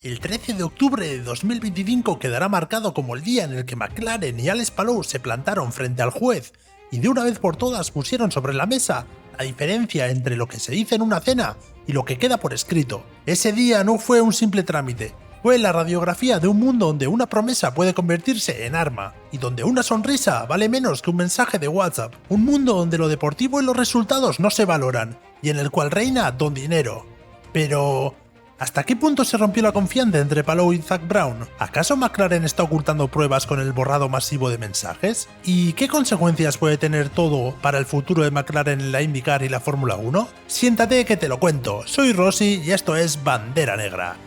El 13 de octubre de 2025 quedará marcado como el día en el que McLaren y Alex Palou se plantaron frente al juez y de una vez por todas pusieron sobre la mesa la diferencia entre lo que se dice en una cena y lo que queda por escrito. Ese día no fue un simple trámite, fue la radiografía de un mundo donde una promesa puede convertirse en arma y donde una sonrisa vale menos que un mensaje de WhatsApp. Un mundo donde lo deportivo y los resultados no se valoran y en el cual reina don dinero. Pero ¿hasta qué punto se rompió la confianza entre Palou y Zak Brown? ¿Acaso McLaren está ocultando pruebas con el borrado masivo de mensajes? ¿Y qué consecuencias puede tener todo para el futuro de McLaren en la IndyCar y la Fórmula 1? Siéntate que te lo cuento, soy Rossi y esto es Bandera Negra.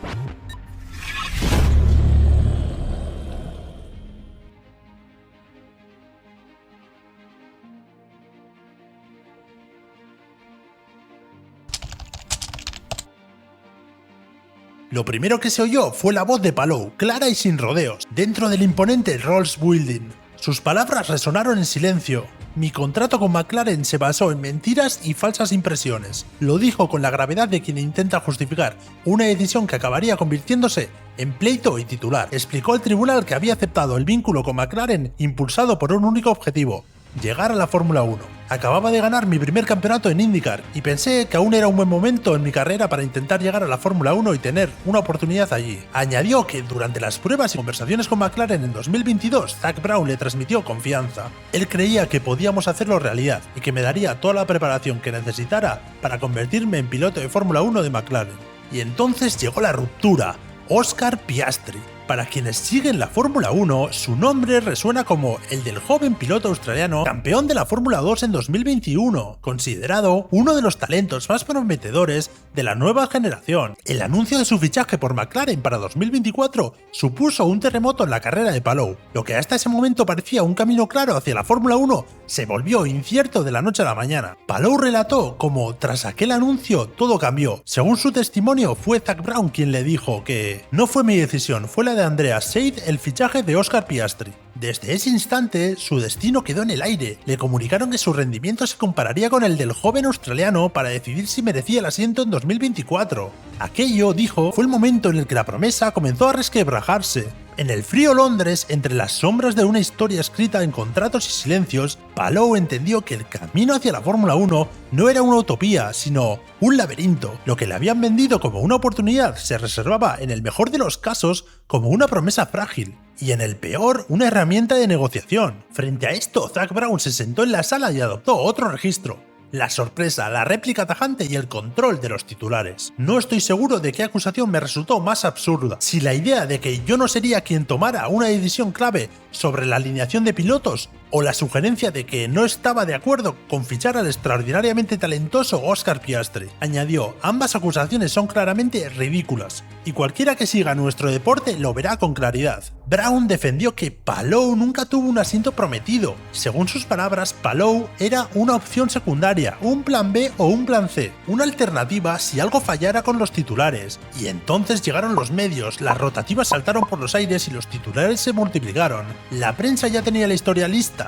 Lo primero que se oyó fue la voz de Palou, clara y sin rodeos, dentro del imponente Rolls Building. Sus palabras resonaron en silencio. Mi contrato con McLaren se basó en mentiras y falsas impresiones. Lo dijo con la gravedad de quien intenta justificar una decisión que acabaría convirtiéndose en pleito y titular. Explicó al tribunal que había aceptado el vínculo con McLaren impulsado por un único objetivo: llegar a la Fórmula 1. Acababa de ganar mi primer campeonato en IndyCar y pensé que aún era un buen momento en mi carrera para intentar llegar a la Fórmula 1 y tener una oportunidad allí. Añadió que durante las pruebas y conversaciones con McLaren en 2022, Zak Brown le transmitió confianza. Él creía que podíamos hacerlo realidad y que me daría toda la preparación que necesitara para convertirme en piloto de Fórmula 1 de McLaren. Y entonces llegó la ruptura. Oscar Piastri. Para quienes siguen la Fórmula 1, su nombre resuena como el del joven piloto australiano campeón de la Fórmula 2 en 2021, considerado uno de los talentos más prometedores de la nueva generación. El anuncio de su fichaje por McLaren para 2024 supuso un terremoto en la carrera de Palou. Lo que hasta ese momento parecía un camino claro hacia la Fórmula 1 se volvió incierto de la noche a la mañana. Palou relató cómo tras aquel anuncio todo cambió. Según su testimonio, fue Zak Brown quien le dijo que no fue mi decisión, fue la de Andreas Seid el fichaje de Oscar Piastri. Desde ese instante, su destino quedó en el aire. Le comunicaron que su rendimiento se compararía con el del joven australiano para decidir si merecía el asiento en 2024. Aquello, dijo, fue el momento en el que la promesa comenzó a resquebrajarse. En el frío Londres, entre las sombras de una historia escrita en contratos y silencios, Palou entendió que el camino hacia la Fórmula 1 no era una utopía, sino un laberinto. Lo que le habían vendido como una oportunidad se reservaba, en el mejor de los casos, como una promesa frágil, y en el peor, una herramienta de negociación. Frente a esto, Zak Brown se sentó en la sala y adoptó otro registro: la sorpresa, la réplica tajante y el control de los titulares. No estoy seguro de qué acusación me resultó más absurda: si la idea de que yo no sería quien tomara una decisión clave sobre la alineación de pilotos, o la sugerencia de que no estaba de acuerdo con fichar al extraordinariamente talentoso Oscar Piastri. Añadió: ambas acusaciones son claramente ridículas, y cualquiera que siga nuestro deporte lo verá con claridad. Brown defendió que Palou nunca tuvo un asiento prometido. Según sus palabras, Palou era una opción secundaria, un plan B o un plan C, una alternativa si algo fallara con los titulares. Y entonces llegaron los medios, las rotativas saltaron por los aires y los titulares se multiplicaron. La prensa ya tenía la historia lista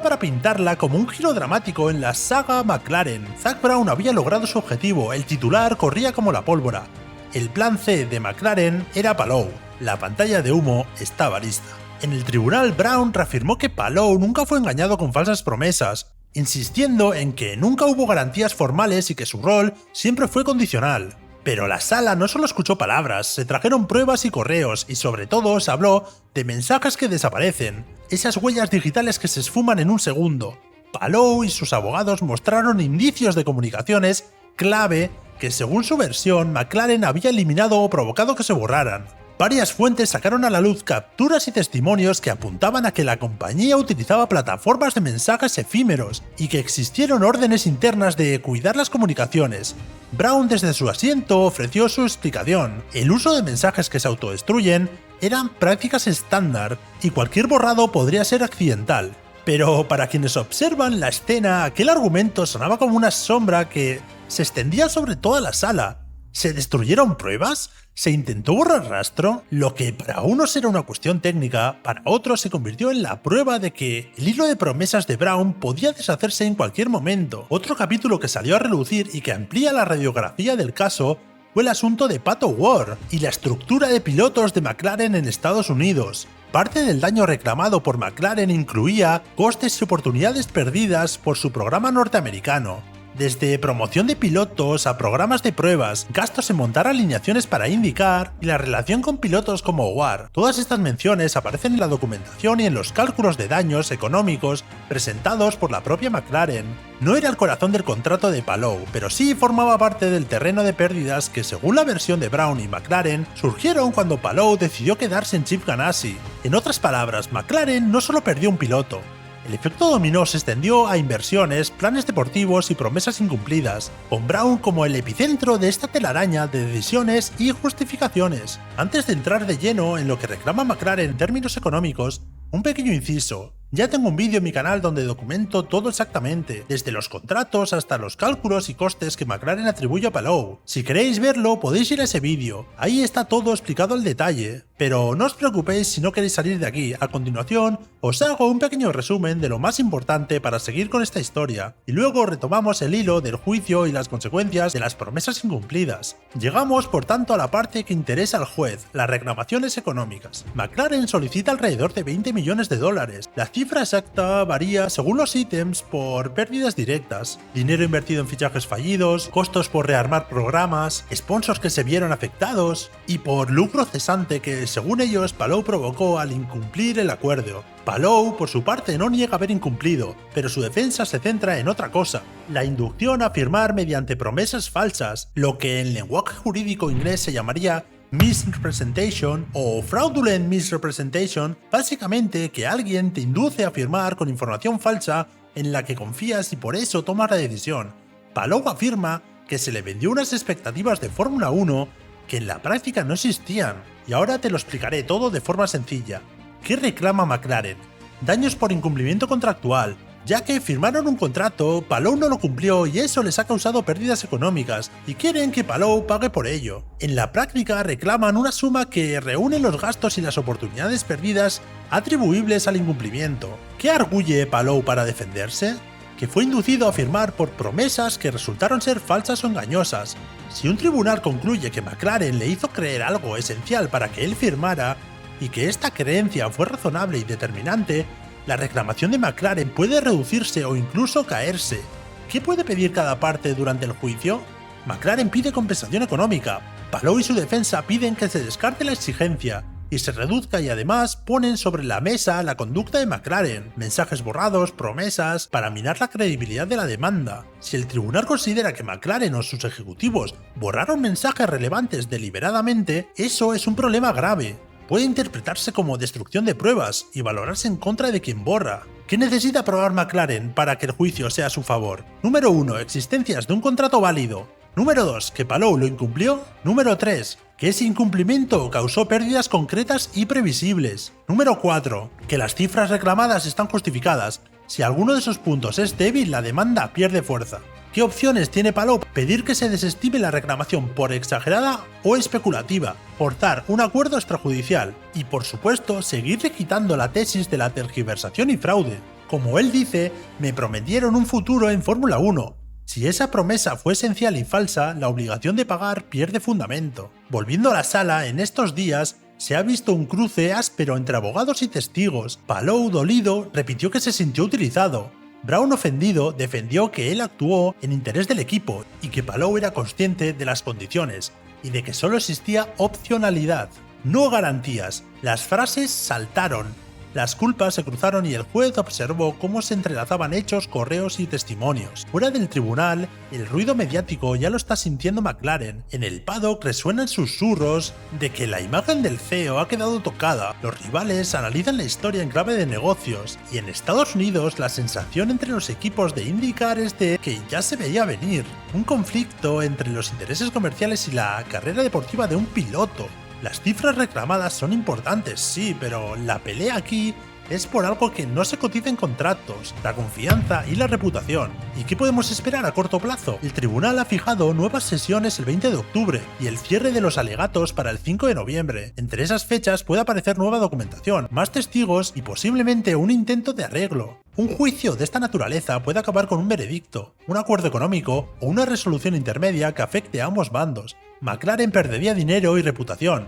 para pintarla como un giro dramático en la saga McLaren. Zak Brown había logrado su objetivo, el titular corría como la pólvora. El plan C de McLaren era Palou. La pantalla de humo estaba lista. En el tribunal, Brown reafirmó que Palou nunca fue engañado con falsas promesas, insistiendo en que nunca hubo garantías formales y que su rol siempre fue condicional. Pero la sala no solo escuchó palabras, se trajeron pruebas y correos, y sobre todo se habló de mensajes que desaparecen, esas huellas digitales que se esfuman en un segundo. Palou y sus abogados mostraron indicios de comunicaciones clave que, según su versión, McLaren había eliminado o provocado que se borraran. Varias fuentes sacaron a la luz capturas y testimonios que apuntaban a que la compañía utilizaba plataformas de mensajes efímeros y que existieron órdenes internas de cuidar las comunicaciones. Brown desde su asiento ofreció su explicación: el uso de mensajes que se autodestruyen eran prácticas estándar y cualquier borrado podría ser accidental. Pero para quienes observan la escena, aquel argumento sonaba como una sombra que se extendía sobre toda la sala. ¿Se destruyeron pruebas? ¿Se intentó borrar rastro? Lo que para unos era una cuestión técnica, para otros se convirtió en la prueba de que el hilo de promesas de Brown podía deshacerse en cualquier momento. Otro capítulo que salió a relucir y que amplía la radiografía del caso fue el asunto de Pato Ward y la estructura de pilotos de McLaren en Estados Unidos. Parte del daño reclamado por McLaren incluía costes y oportunidades perdidas por su programa norteamericano. Desde promoción de pilotos a programas de pruebas, gastos en montar alineaciones para IndyCar y la relación con pilotos como Ward. Todas estas menciones aparecen en la documentación y en los cálculos de daños económicos presentados por la propia McLaren. No era el corazón del contrato de Palou, pero sí formaba parte del terreno de pérdidas que, según la versión de Brown y McLaren, surgieron cuando Palou decidió quedarse en Chip Ganassi. En otras palabras, McLaren no solo perdió un piloto. El efecto dominó se extendió a inversiones, planes deportivos y promesas incumplidas, con Brown como el epicentro de esta telaraña de decisiones y justificaciones. Antes de entrar de lleno en lo que reclama McLaren en términos económicos, un pequeño inciso. Ya tengo un vídeo en mi canal donde documento todo exactamente, desde los contratos hasta los cálculos y costes que McLaren atribuye a Palou. Si queréis verlo, podéis ir a ese vídeo, ahí está todo explicado al detalle. Pero no os preocupéis si no queréis salir de aquí, a continuación os hago un pequeño resumen de lo más importante para seguir con esta historia, y luego retomamos el hilo del juicio y las consecuencias de las promesas incumplidas. Llegamos por tanto a la parte que interesa al juez, las reclamaciones económicas. McLaren solicita alrededor de $20 millones. La cifra exacta varía según los ítems por pérdidas directas, dinero invertido en fichajes fallidos, costos por rearmar programas, sponsors que se vieron afectados y por lucro cesante que, según ellos, Palou provocó al incumplir el acuerdo. Palou, por su parte, no niega haber incumplido, pero su defensa se centra en otra cosa: la inducción a firmar mediante promesas falsas, lo que en lenguaje jurídico inglés se llamaría misrepresentation o fraudulent misrepresentation, básicamente que alguien te induce a firmar con información falsa en la que confías y por eso tomas la decisión. Palou afirma que se le vendió unas expectativas de Fórmula 1 que en la práctica no existían, y ahora te lo explicaré todo de forma sencilla. ¿Qué reclama McLaren? Daños por incumplimiento contractual, ya que firmaron un contrato, Palou no lo cumplió y eso les ha causado pérdidas económicas y quieren que Palou pague por ello. En la práctica reclaman una suma que reúne los gastos y las oportunidades perdidas atribuibles al incumplimiento. ¿Qué arguye Palou para defenderse? Que fue inducido a firmar por promesas que resultaron ser falsas o engañosas. Si un tribunal concluye que McLaren le hizo creer algo esencial para que él firmara y que esta creencia fue razonable y determinante, la reclamación de McLaren puede reducirse o incluso caerse. ¿Qué puede pedir cada parte durante el juicio? McLaren pide compensación económica, Palou y su defensa piden que se descarte la exigencia y se reduzca, y además ponen sobre la mesa la conducta de McLaren, mensajes borrados, promesas, para minar la credibilidad de la demanda. Si el tribunal considera que McLaren o sus ejecutivos borraron mensajes relevantes deliberadamente, eso es un problema grave. Puede interpretarse como destrucción de pruebas y valorarse en contra de quien borra. ¿Qué necesita probar McLaren para que el juicio sea a su favor? Número 1. Existencias de un contrato válido. Número 2. ¿Que Palou lo incumplió? Número 3. Que ese incumplimiento causó pérdidas concretas y previsibles. Número 4. Que las cifras reclamadas están justificadas. Si alguno de esos puntos es débil, la demanda pierde fuerza. ¿Qué opciones tiene Palou? Pedir que se desestime la reclamación por exagerada o especulativa, forzar un acuerdo extrajudicial y, por supuesto, seguir quitando la tesis de la tergiversación y fraude. Como él dice, me prometieron un futuro en Fórmula 1. Si esa promesa fue esencial y falsa, la obligación de pagar pierde fundamento. Volviendo a la sala, en estos días se ha visto un cruce áspero entre abogados y testigos. Palou, dolido, repitió que se sintió utilizado. Brown, ofendido, defendió que él actuó en interés del equipo y que Palou era consciente de las condiciones y de que solo existía opcionalidad, no garantías. Las frases saltaron, las culpas se cruzaron y el juez observó cómo se entrelazaban hechos, correos y testimonios. Fuera del tribunal, el ruido mediático ya lo está sintiendo McLaren. En el paddock resuenan susurros de que la imagen del CEO ha quedado tocada. Los rivales analizan la historia en clave de negocios, y en Estados Unidos la sensación entre los equipos de IndyCar es de que ya se veía venir. Un conflicto entre los intereses comerciales y la carrera deportiva de un piloto. Las cifras reclamadas son importantes, sí, pero la pelea aquí es por algo que no se cotiza en contratos, la confianza y la reputación. ¿Y qué podemos esperar a corto plazo? El tribunal ha fijado nuevas sesiones el 20 de octubre y el cierre de los alegatos para el 5 de noviembre. Entre esas fechas puede aparecer nueva documentación, más testigos y posiblemente un intento de arreglo. Un juicio de esta naturaleza puede acabar con un veredicto, un acuerdo económico o una resolución intermedia que afecte a ambos bandos. McLaren perdería dinero y reputación.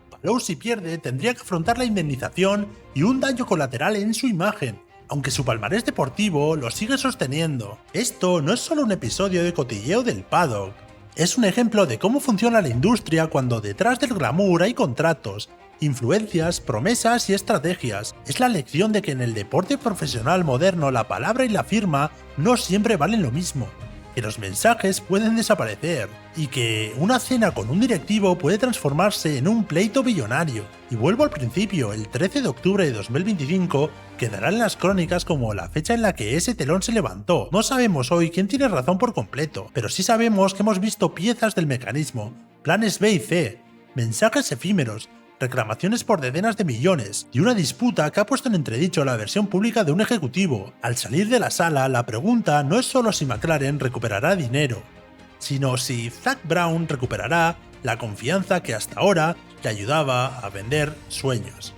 Palou, si pierde, tendría que afrontar la indemnización y un daño colateral en su imagen, aunque su palmarés deportivo lo sigue sosteniendo. Esto no es solo un episodio de cotilleo del paddock, es un ejemplo de cómo funciona la industria cuando detrás del glamour hay contratos, influencias, promesas y estrategias. Es la lección de que en el deporte profesional moderno la palabra y la firma no siempre valen lo mismo, que los mensajes pueden desaparecer y que una cena con un directivo puede transformarse en un pleito billonario. Y vuelvo al principio, el 13 de octubre de 2025 quedará en las crónicas como la fecha en la que ese telón se levantó. No sabemos hoy quién tiene razón por completo, pero sí sabemos que hemos visto piezas del mecanismo, planes B y C, mensajes efímeros, reclamaciones por decenas de millones y una disputa que ha puesto en entredicho la versión pública de un ejecutivo. Al salir de la sala, la pregunta no es solo si McLaren recuperará dinero, sino si Zak Brown recuperará la confianza que hasta ahora le ayudaba a vender sueños.